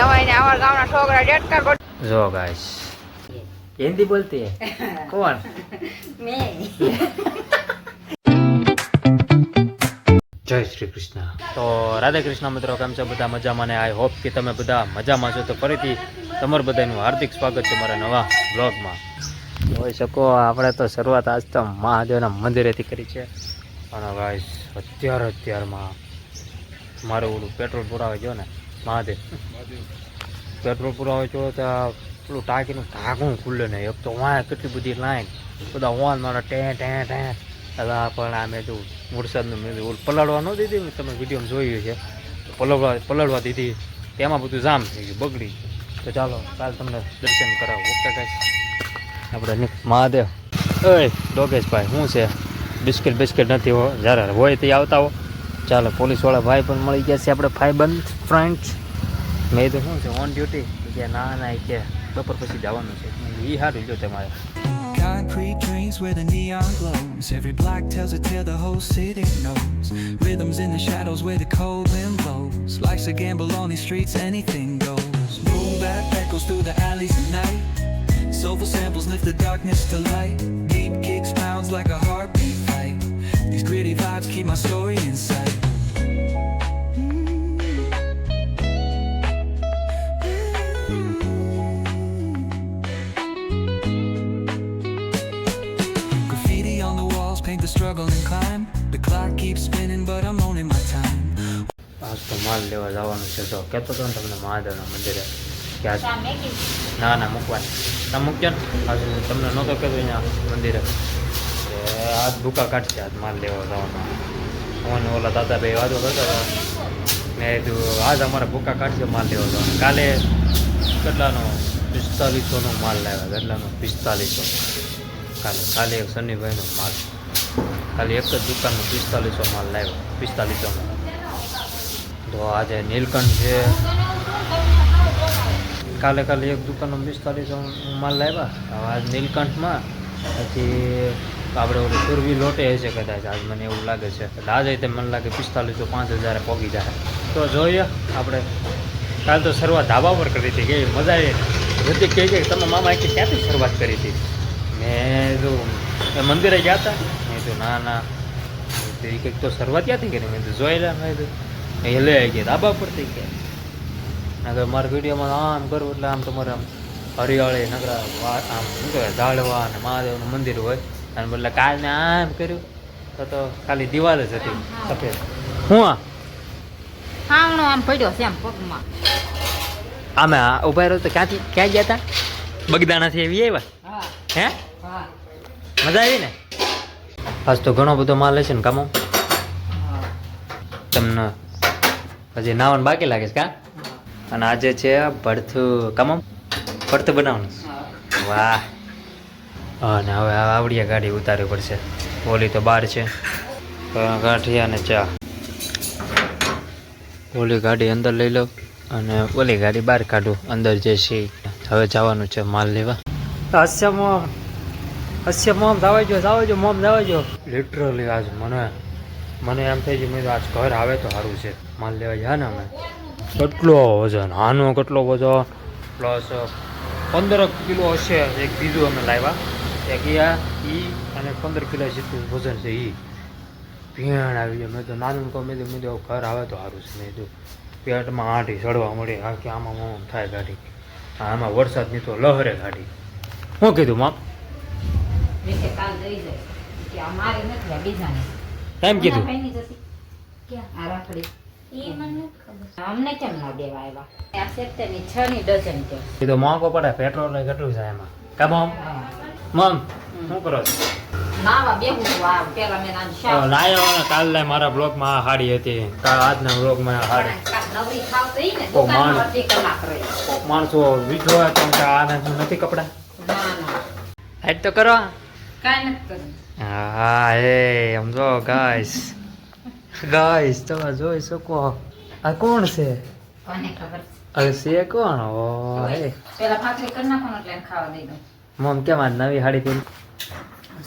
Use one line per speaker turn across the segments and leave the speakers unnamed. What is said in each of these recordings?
नवाई ने हमारे गाँव ना छोकरा डेट कर
जो गाइस हिंदी बोलती है कौन
मैं
જય શ્રી કૃષ્ણ તો રાધે કૃષ્ણ મિત્રો કેમ છો બધા મજામાં ને આઈ હોપ કે તમે બધા મજામાં છો તો ફરીથી તમારું બધાનું હાર્દિક સ્વાગત છે મારા નવા બ્લોગમાં જોઈ શકો આપણે તો શરૂઆત આજ તો મહાદેવના મંદિરેથી કરી છે અને ગાઈસ અત્યારમાં મારું ઓલું પેટ્રોલ પુરાવે જો ને મહાદેવ પેટ્રોલ પુરાવે જો તો પેલું ટાંકીનું ઢાંકણું ખુલ્લે નહીં એક તો વાં કેટલી બધી લાઈન બધા હોન મારા ટેં પણ આ મેં જો વરસાદનું મેં પલાળવા ન દીધી તમે વિડીયોમાં જોયું છે પલાળવા દીધી તેમાં બધું જામ થઈ ગયું બગડી તો ચાલો કાલ તમને દર્શન કરાવો ઓકે ગાઈસ આપણે મહાદેવ ઓય ડોગેશભાઈ શું છે બિસ્કિટ નથી હો જ્યારે હોય તે આવતા હો ચાલો પોલીસવાળા ભાઈ પણ મળી ગયા છે આપણે ભાઈબંધ ફ્રેન્ડ્સ મેં તો શું છે ઓન ડ્યુટી કે ના કે બપોર પછી જવાનું છે એ સારું જો તમારે
Concrete dreams where the neon glows. Every block tells a tale the whole city knows. Rhythms in the shadows where the cold wind blows. Life's a gamble on these streets, anything goes. Boom bap echoes through the alleys at night. Soulful samples lift the darkness to light. Deep kicks pounds like a heartbeat fight. These gritty vibes keep my story in sight. The struggle and climb. The clock keeps spinning, but I'm owning my time.
આજ તો માલ લેવા જવાનું છે તો કહેતો હતો ને તમને મહાદેવના મંદિરે કે આજ ના મૂકવાની તમે મૂકજો ને આજ તમને નહોતો કહેતો અહીંયા મંદિરે કે આજ ભૂકા કાઢશે આજ માલ લેવા જવાનું હું ઓલા દાદાભાઈ વાતો કરતા હતા મેં કીધું આજ અમારા ભૂકા કાઢશે માલ લેવા જવાનું કાલે કેટલાનો 4500નો માલ લાવ્યા કેટલાનો 4500 કાલે એક સન્નીભાઈનો માલ ખાલી એક જ દુકાનનો 4500 માલ લાવ્યો 4500 તો આજે નીલકંઠ છે કાલે એક દુકાનનો 4500 માલ લાવ્યા હવે આજ નીલકંઠમાં પછી આપણે ઓલું પૂર્વી લોટે હશે કદાચ આજ મને એવું લાગે છે એટલે આજે તે મને લાગે 4500 5000 પહોંચી જાય તો જોઈએ આપણે કાલ તો શરૂઆત ધાબા પર કરી હતી કે મજા આવી બધી કહે છે તમે મામા કે ક્યાંથી શરૂઆત કરી હતી મેં જો મંદિરે ગયા હતા તો ના એ કંઈક તો શરૂઆત ક્યાંથી કરી મેં તો જોઈ લે મેં તો એ લે ગયા ધાબા પરથી કે નગર મારા વિડીયોમાં આમ કરવું એટલે આમ તમારે આમ હરિયાળી નગરા આમ શું કહેવાય ઝાડવા અને મહાદેવનું મંદિર હોય અને બદલે કાલને આમ કર્યું તો ખાલી દિવાલ જ હતી સફેદ હું
હાવણો આમ પડ્યો છે આમ પગમાં
આમે ઉભા રહ્યો તો ક્યાં ગયા હતા બગદાણાથી એવી આવ્યા હે મજા આવી ને આજ તો ઘણો બધો માલ હશે ને કામો તમને હજી નાવાનું બાકી લાગે છે કા અને આજે છે ભરથું કામો ભરથું બનાવવાનું વાહ અને હવે આવડિયા ગાડી ઉતારવી પડશે ઓલી તો બહાર છે ગાંઠિયા અને ચા ઓલી ગાડી અંદર લઈ લો અને ઓલી ગાડી બહાર કાઢું અંદર જે છે હવે જવાનું છે માલ લેવા અસ્ય મોમ જાવજો મોમ જાવજો લિટરલી આજ મને એમ થઈ ગયું મેં આજ ઘર આવે તો સારું છે માલ લેવા જાય ને અમે કેટલો વજન આનો કેટલો વજન પ્લસ 15 કિલો હશે એક બીજું અમે લાવ્યા એક ઈ અને 15 કિલો જેટલું વજન છે એ ભેણ આવી જાય મેં તો નાનું કહું મેં ઘર આવે તો સારું છે મેં કીધું પેટમાં આંટી ચડવા મળે આખી આમાં મોમ થાય ગાડી આમાં વરસાદની તો લહરે ગાડી શું કીધું માપ કેમ કીધું
અમને કેમ ના દેવા આવ્યા 6 ની ડઝન છે
એ તો મોંઘો પડે પેટ્રોલ ને કેટલું થાય એમાં કા મમ શું કરો છો
નાવા બેહું આ પેલા મેં નામ શાક
નાયો ને કાલે મારા બ્લોગમાં આ હાડી હતી આજના બ્લોગમાં આ હાડી
નવરી ખાવ તો ઈ ને દુકાન અડધી કલાક રહી
માણસો વીઠો તો આને નથી કપડા
ના
હાઈટ તો કરો
કાઈ નથી કર્યું
હા એ સમજો ગાઈસ તમે જોઈ શકો આ કોણ છે
કોને ખબર
અરે છે કોણ ઓ હે
પેલા ભાખરી કરી નાખો એટલે ખાવા દઈ દઉં
મમ કેમ આ નવી હાડી પહેરી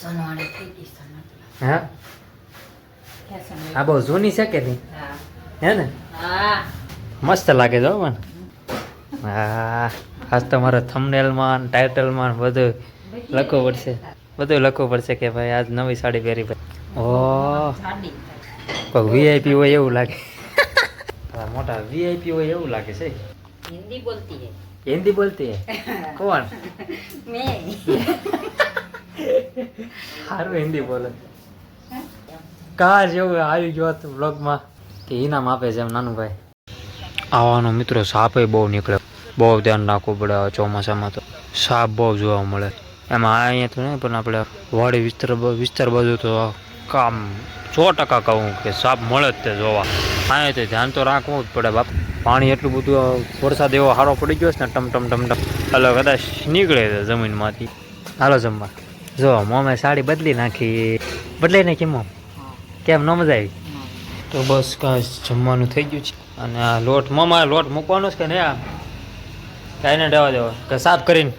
સોનવાડી થઈ ગઈ સોનવાડી
હા આ બહુ જૂની છે કે નહીં
હા
હે ને
હા
મસ્ત લાગે છે મને હા આજ તમારે થંબનેલમાં ટાઇટલમાં બધું લખવું પડશે, બધું લખવું પડશે કે ભાઈ આજ નવી સાડી પહેરી ભાઈ. ઓ
સાડી
કોઈ વીઆઈપી હોય એવું લાગે. હા, મોટા વીઆઈપી હોય એવું લાગે છે.
હિન્દી બોલતી હે
હિન્દી બોલતી હે કોણ?
મેં
સારું હિન્દી બોલે. કાર જેવું આવી ગયો હતું બ્લોગમાં કે ઇનામ આપે છે એમ નાનું ભાઈ. આવાનો મિત્રો સાપે બહુ નીકળે, બહુ ધ્યાન રાખવું પડે હવે ચોમાસામાં તો. સાપ બહુ જોવા મળે એમાં. અહીંયા તો નહીં પણ આપણે વાડી વિસ્તાર બાજુ તો કામ 100% કહું કે સાપ મળે જ તે જોવા. અહીંયા તો ધ્યાન તો રાખવું જ પડે બાપ. પાણી એટલું બધું વરસાદ એવો સારો પડી ગયો છે ને ટમ ટમ ટમ ટમ એટલે કદાચ નીકળે છે જમીનમાંથી. હાલો જમવા. જો મોમે સાડી બદલી નાખી. બદલાઈ નાખી મોમ? કેમ ન મજા આવી? તો બસ કાંઈ જમવાનું થઈ ગયું છે. અને આ લોટ મોમાં લોટ મૂકવાનો છે કે નહીં? આ કાંઈ ને દેવા દેવા કે સાફ કરીને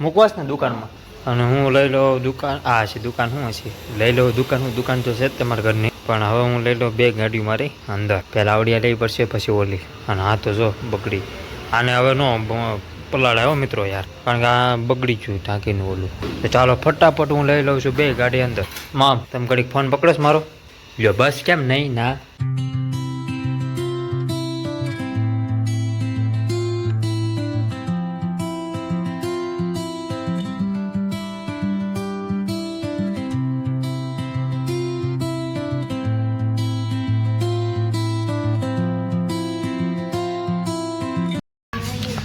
મૂકવા છે ને દુકાનમાં. અને હું લઈ લઉં દુકાન. આ છે દુકાન. શું હશે લઈ લઉં દુકાન? હું દુકાન તો છે જ તમારા ઘરની, પણ હવે હું લઈ લઉં 2 ગાડી મારી અંદર. પહેલાં આવડિયા લેવી પડશે પછી ઓલી. અને હા તો જો બગડી. આને હવે નો પલાળાયો મિત્રો યાર, કારણ કે આ બગડી ગયું ટાંકીનું ઓલું. તો ચાલો ફટાફટ હું લઈ લઉં છું 2 ગાડી અંદર. મામ તમે ઘડીક ફોન પકડોશ મારો? લ્યો બસ કેમ નહીં ના.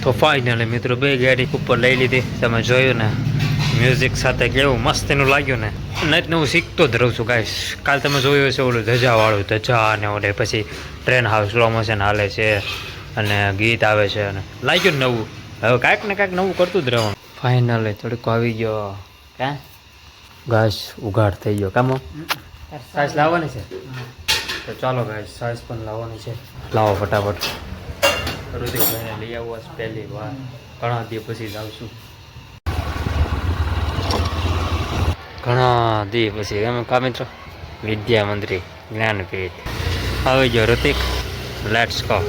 તો ફાઇનલી મિત્રો 2 ગાડી ઉપર લઈ લીધી. તમે જોયું ને મ્યુઝિક સાથે કેવું મસ્તીનું લાગ્યું ને. નહીં હું શીખતો જ રહું છું ગાઈસ. કાલ તમે જોયું હશે ઓલું ધજાવાળું, ધજા અને ઓલે પછી ટ્રેન હાઉસ સ્લો મોશન હાલે છે અને ગીત આવે છે અને લાગ્યું ને નવું. હવે કાંઈક ને કાંઈક નવું કરતું જ રહેવાનું. ફાઇનલી થોડીક આવી ગયો ક્યાં ઘાસ ઉઘાડ થઈ ગયો. કામો સાઈઝ લાવવાની છે તો ચાલો ગાઈસ સાઈઝ પણ લાવવાની છે. લાવો ફટાફટ. ઋતિકભાઈને લઈ આવવા પહેલી વાર ઘણા દી પછી જ આવશું. ઘણા દી પછી એમ કા મિત્રો. વિદ્યા મંદિર જ્ઞાનપીઠ આવી ગયો ઋતિક. Let's go.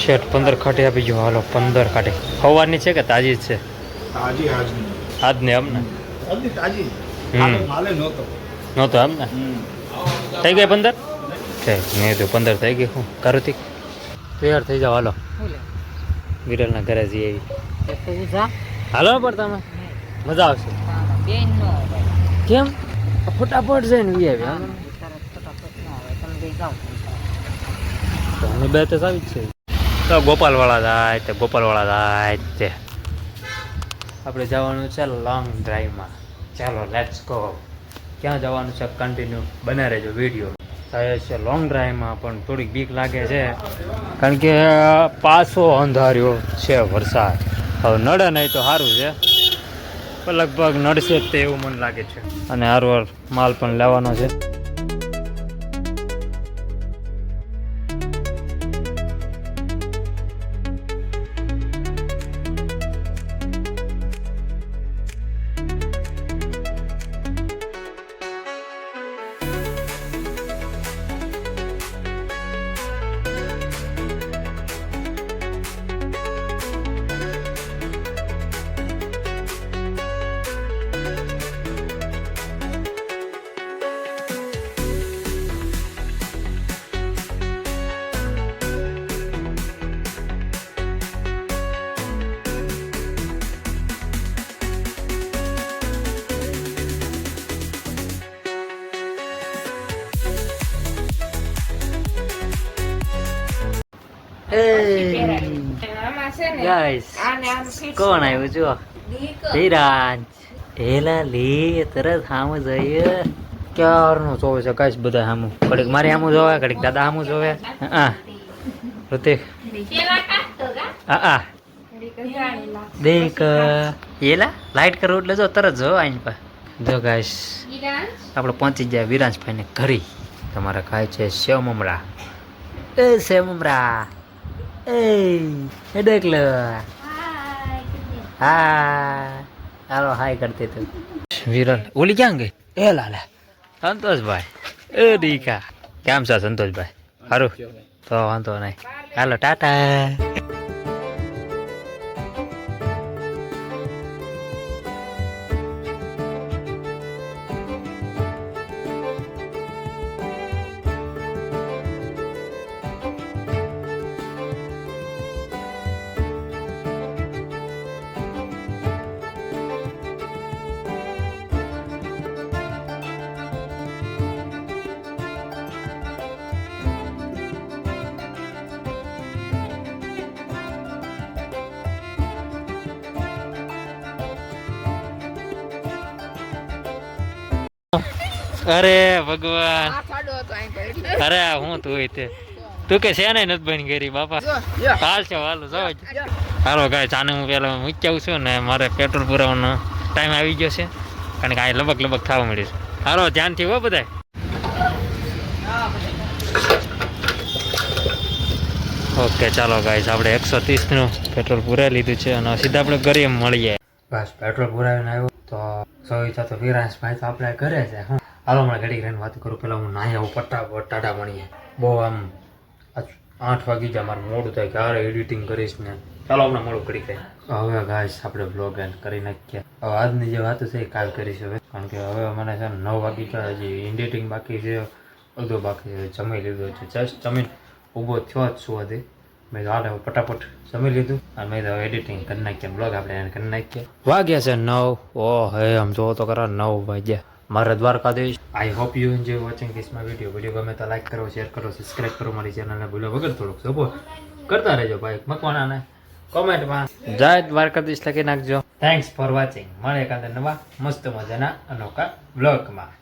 શેઠ 15 ખાટી આપી ગયો. હાલો 15 ખાટી. સવારની છે કે તાજી જ છે?
તાજી
આજને એમ ને?
તાજી માલે નહોતો
એમ ને? થઈ ગઈ 15? છે મેં તો 15 થઈ ગઈ. હું કાર્તિક તૈયાર થઈ જાઓ. હાલો વિરલના ઘરે જઈ આવી. હાલો પણ તમે મજા આવશે. કેમ ફટાફટ જઈને વી આવી? અમે બે તો આવી જ છે. તો ગોપાલવાળા જાય તે તે આપણે જવાનું છે લોંગ ડ્રાઈવમાં. ચાલો લેટ્સ ગો. ક્યાં જવાનું છે કન્ટિન્યુ બના રહેજો વિડીયો. થાય છે લોંગ ડ્રાઈવમાં પણ થોડીક બીક લાગે છે કારણ કે પાછો અંધાર્યો છે વરસાદ. હવે નડે નહીં તો સારું છે, પણ લગભગ નડશે જ તે એવું મને લાગે છે. અને હારવાર માલ પણ લેવાનો છે. ગાઈસ કોણ આવ્યું જો? ધીરાજ. એલા લે તરત સામું જઈએ. ક્યારનું જોવે છે ગાઈસ બધા સામું. ઘડીક મારી સામું જોવે, ઘડીક દાદા સામું જોવે. હા ઋતિક દેખ એલા લાઈટ કરવું એટલે જો તરત જો આઈ પા. જો ગાઈસ આપણે પહોંચી ગયા વિરાંશભાઈ ને ઘરે. તમારે ખાય છે સેવ મમરા. એ સેવ મમરા એ દેખ લો. હા હાલો હાય કરતી તું વિરલ ઓલી ક્યાં ગઈ એ લાલા સંતોષભાઈ એ દીકા કેમ છે સંતોષભાઈ સારું તો વાંધો નહીં હાલો ટાટા અરે ભગવાન અરે હું તું તે તું કે છે ને નથી બની ગઈ બાપા હાલ છે હાલો જાવ હાલો ગાય ચાને હું પેલા મૂકી આવું છું ને મારે પેટ્રોલ પુરાવાનો ટાઈમ આવી ગયો છે કારણ કે આ લબક લબક થવા મળ્યું છે હાલો ધ્યાનથી હો બધા ઓકે ચાલો ગાઈસ આપણે 130 નું પેટ્રોલ પુરાવી લીધું છે અને સીધા આપણે ઘરે મળીએ બસ પેટ્રોલ પુરાવીને આવ્યો તો સવિતા તો વિરાંશભાઈ તો આપણે ઘરે છે હા હાલો હમણાં ઘડી રહીને વાત કરું પેલા હું નાહી આવું પટ્ટા ટાટા મળીએ બહુ આમ 8 વાગી જાય મારું મોડું થાય ક્યારે એડિટિંગ કરીશ ને ચાલો હમણાં મોડું કરી જાય હવે ગાઈસ આપણે બ્લોગ એન્ડ કરી નાખીએ હવે આજની જે વાતો છે એ કાલ કરીશ હવે કારણ કે હવે મને છે ને 9 વાગી ગયા હજી એડિટિંગ બાકી છે બધું બાકી છે જમી લીધું છે જસ્ટ જમીન ઊભો થયો જ છું હતી મેં તો હાલે ફટાફટ જમી લીધું અને મેં તો એડિટિંગ કરી નાખીએ બ્લોગ આપણે એને કરી નાખીએ વાગ્યા છે 9 ઓ હે આમ જોવો તો ખરા 9 વાગ્યા મારા Dwarkadhish I hope you enjoy watching this my video ગમે તો લાઈક કરો શેર કરો સબસ્ક્રાઇબ કરો મારી ચેનલને ભૂલ્યા વગર થોડુંક સપોર્ટ કરતા રહેજો ભાઈ મકવાનાને કોમેન્ટમાં જય દ્વારકાધીશ લખી નાખજો થેન્ક્સ ફોર વોચિંગ મળે કાંતે નવા મસ્ત મજાના અનોખા બ્લોગમાં